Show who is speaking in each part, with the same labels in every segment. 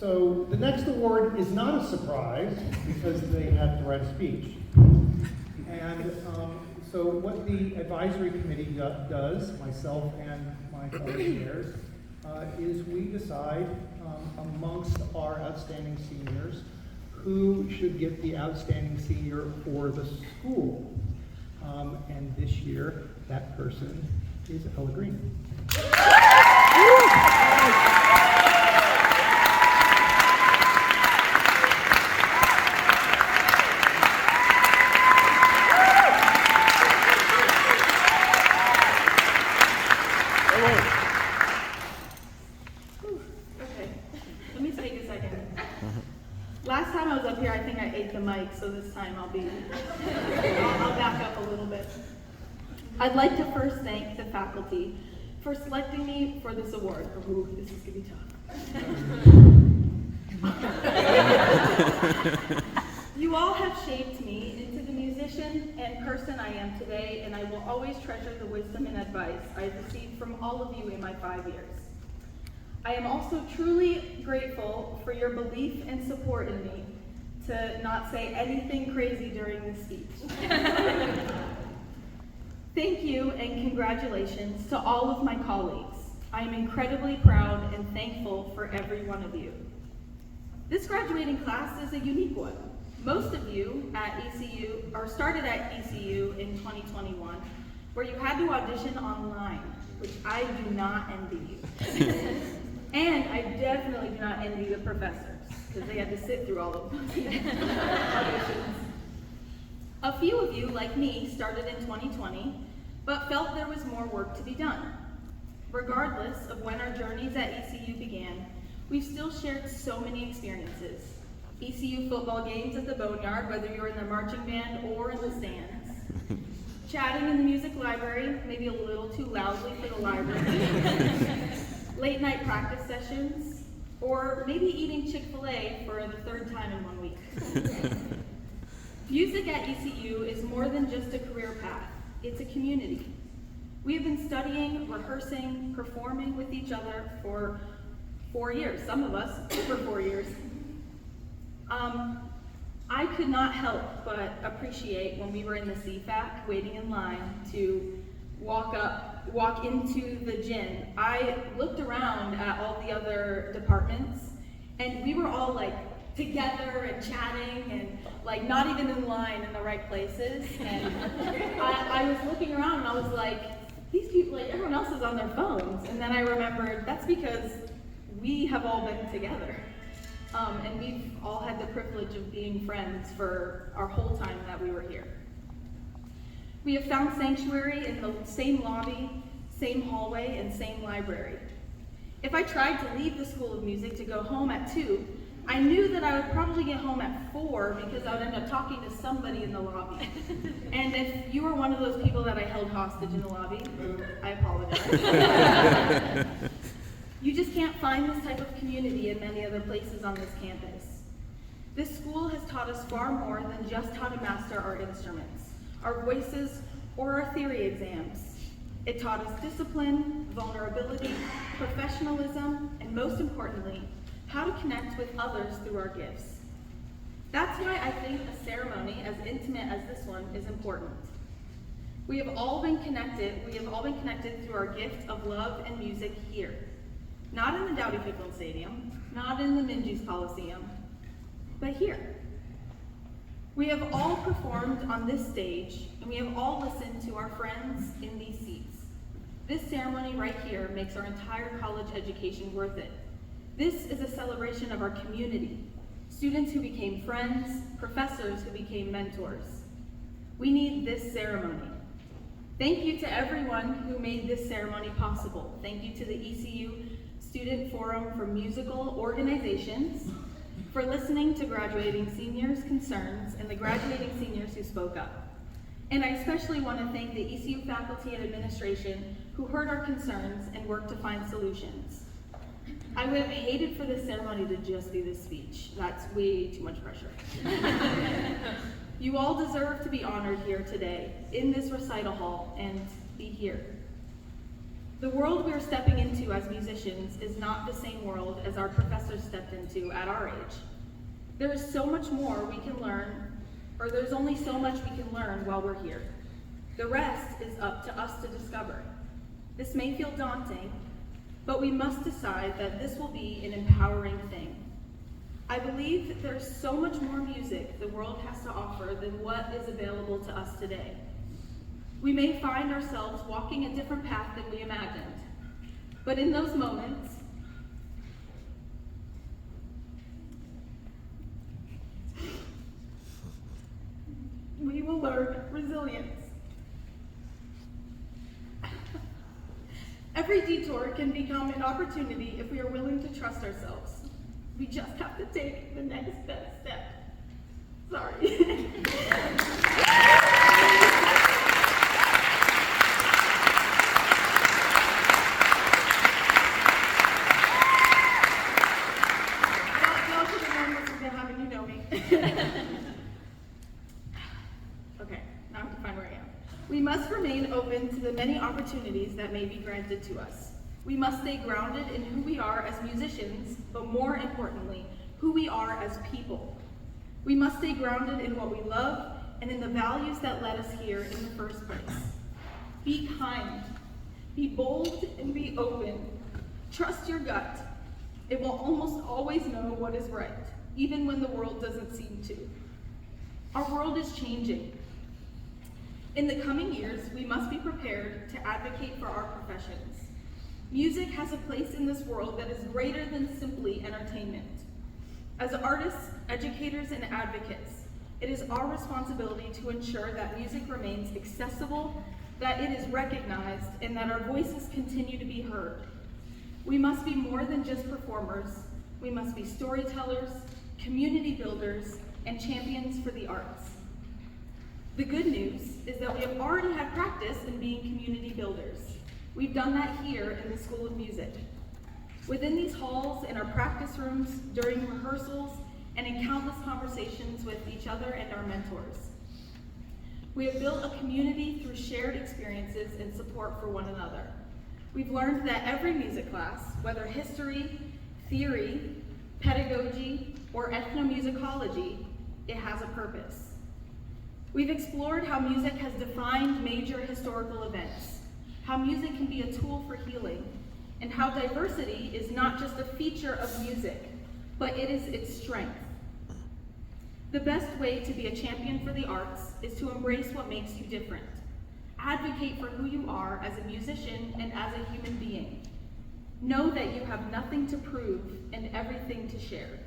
Speaker 1: So the next award is not a surprise because they have to write a speech. And so what the advisory committee does, myself and my fellow chairs, is we decide amongst our outstanding seniors who should get the outstanding senior for the school. And this year, that person is Ella Green.
Speaker 2: Last time I was up here, I think I ate the mic, so this time I'll back up a little bit. I'd like to first thank the faculty for selecting me for this award. Ooh, this is gonna be tough. You all have shaped me into the musician and person I am today, and I will always treasure the wisdom and advice I've received from all of you in my 5 years. I am also truly grateful for your belief and support in me to not say anything crazy during this speech. Thank you and congratulations to all of my colleagues. I am incredibly proud and thankful for every one of you. This graduating class is a unique one. Most of you at ECU, or started at ECU in 2021, where you had to audition online, which I do not envy you. And I definitely do not envy the professors, because they had to sit through all of the auditions. A few of you, like me, started in 2020, but felt there was more work to be done. Regardless of when our journeys at ECU began, we've still shared so many experiences. ECU football games at the Boneyard, whether you're in the marching band or in the stands. Chatting in the music library, maybe a little too loudly for the library. Late night practice sessions, or maybe eating Chick-fil-A for the 3rd time in 1 week. Music at ECU is more than just a career path, it's a community. We have been studying, rehearsing, performing with each other for 4 years, some of us over 4 years. I could not help but appreciate when we were in the CFAC waiting in line to walk into the gym. I looked around at all the other departments, and we were all like together and chatting and like not even in line in the right places. And I was looking around and I was like, these people, like everyone else is on their phones. And then I remembered that's because we have all been together. And we've all had the privilege of being friends for our whole time that we were here. We have found sanctuary in the same lobby, same hallway, and same library. If I tried to leave the School of Music to go home at 2, I knew that I would probably get home at 4 because I would end up talking to somebody in the lobby. And if you were one of those people that I held hostage in the lobby, I apologize. You just can't find this type of community in many other places on this campus. This school has taught us far more than just how to master our instruments, our voices, or our theory exams. It taught us discipline, vulnerability, professionalism, and most importantly, how to connect with others through our gifts. That's why I think a ceremony as intimate as this one is important. We have all been connected through our gift of love and music here. Not in the Dowdy-Ficklen Stadium, not in the Minges Coliseum, but here. We have all performed on this stage, and we have all listened to our friends in these seats. This ceremony right here makes our entire college education worth it. This is a celebration of our community, students who became friends, professors who became mentors. We need this ceremony. Thank you to everyone who made this ceremony possible. Thank you to the ECU Student Forum for Musical Organizations for listening to graduating seniors' concerns and the graduating seniors who spoke up. And I especially want to thank the ECU faculty and administration who heard our concerns and worked to find solutions. I would have hated for this ceremony to just be this speech. That's way too much pressure. You all deserve to be honored here today in this recital hall and be here. The world we are stepping into as musicians is not the same world as our professors stepped into at our age. There is so much more we can learn, or there's only so much we can learn while we're here. The rest is up to us to discover. This may feel daunting, but we must decide that this will be an empowering thing. I believe that there's so much more music the world has to offer than what is available to us today. We may find ourselves walking a different path than we imagined, but in those moments, we will learn resilience. Every detour can become an opportunity if we are willing to trust ourselves. We just have to take the next best step. Sorry. Y'all should have known this was gonna happen, you know me. Okay, now I have to find where I am. We must remain open to the many opportunities that may be granted to us. We must stay grounded in who we are as musicians, but more importantly, who we are as people. We must stay grounded in what we love and in the values that led us here in the first place. Be kind, be bold, and be open. Trust your gut. It will almost always know what is right, even when the world doesn't seem to. Our world is changing. In the coming years, we must be prepared to advocate for our professions. Music has a place in this world that is greater than simply entertainment. As artists, educators, and advocates, it is our responsibility to ensure that music remains accessible, that it is recognized, and that our voices continue to be heard. We must be more than just performers. We must be storytellers, community builders, and champions for the arts. The good news is that we have already had practice in being community builders. We've done that here in the School of Music. Within these halls, in our practice rooms, during rehearsals, and in countless conversations with each other and our mentors. We have built a community through shared experiences and support for one another. We've learned that every music class, whether history, theory, pedagogy, or ethnomusicology, it has a purpose. We've explored how music has defined major historical events, how music can be a tool for healing, and how diversity is not just a feature of music, but it is its strength. The best way to be a champion for the arts is to embrace what makes you different. Advocate for who you are as a musician and as a human being. Know that you have nothing to prove and everything to share.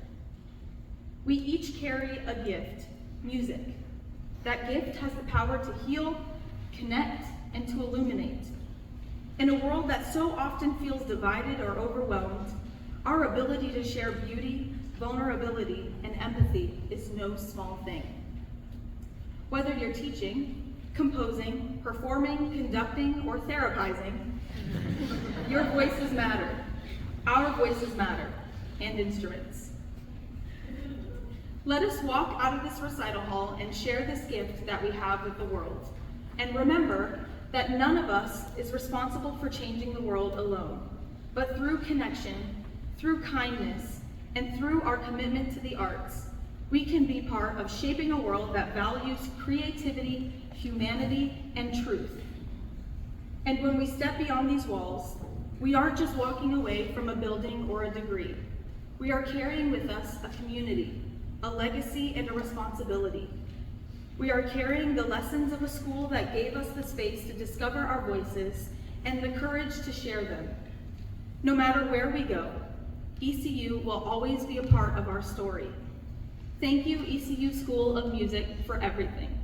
Speaker 2: We each carry a gift, music. That gift has the power to heal, connect, and to illuminate. In a world that so often feels divided or overwhelmed, our ability to share beauty, vulnerability, and empathy is no small thing. Whether you're teaching, composing, performing, conducting, or therapizing, your voices matter. Our voices matter, and instruments. Let us walk out of this recital hall and share this gift that we have with the world. And remember that none of us is responsible for changing the world alone, but through connection, through kindness, and through our commitment to the arts, we can be part of shaping a world that values creativity, humanity, and truth. And when we step beyond these walls, we aren't just walking away from a building or a degree. We are carrying with us a community, a legacy, and a responsibility. We are carrying the lessons of a school that gave us the space to discover our voices and the courage to share them. No matter where we go, ECU will always be a part of our story. Thank you, ECU School of Music, for everything.